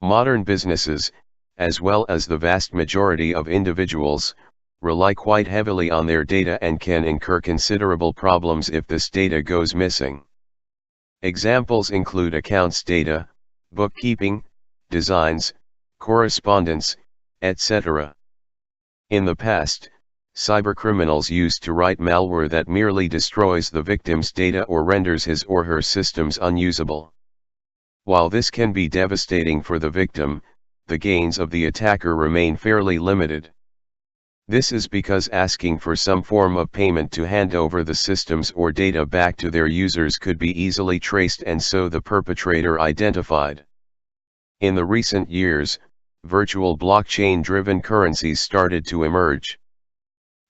Modern businesses, as well as the vast majority of individuals, rely quite heavily on their data and can incur considerable problems if this data goes missing. Examples include accounts data, bookkeeping, designs, correspondence, etc. In the past, cybercriminals used to write malware that merely destroys the victim's data or renders his or her systems unusable. While this can be devastating for the victim, the gains of the attacker remain fairly limited. This is because asking for some form of payment to hand over the systems or data back to their users could be easily traced and so the perpetrator identified. In the recent years, virtual blockchain-driven currencies started to emerge.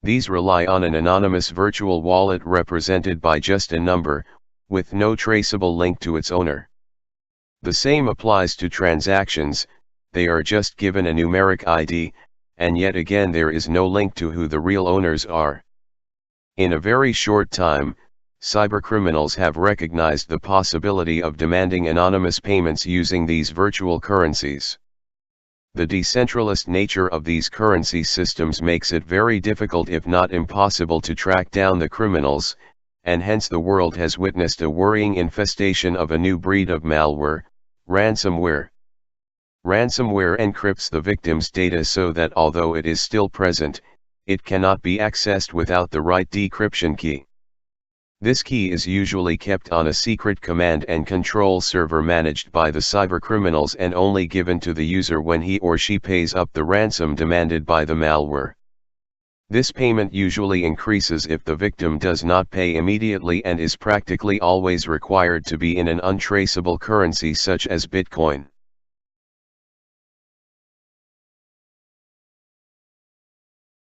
These rely on an anonymous virtual wallet represented by just a number, with no traceable link to its owner. The same applies to transactions, they are just given a numeric ID, and yet again there is no link to who the real owners are. In a very short time, cybercriminals have recognized the possibility of demanding anonymous payments using these virtual currencies. The decentralized nature of these currency systems makes it very difficult if not impossible to track down the criminals, and hence the world has witnessed a worrying infestation of a new breed of malware, ransomware. Ransomware encrypts the victim's data so that although it is still present, it cannot be accessed without the right decryption key. This key is usually kept on a secret command and control server managed by the cybercriminals and only given to the user when he or she pays up the ransom demanded by the malware. This payment usually increases if the victim does not pay immediately and is practically always required to be in an untraceable currency such as Bitcoin.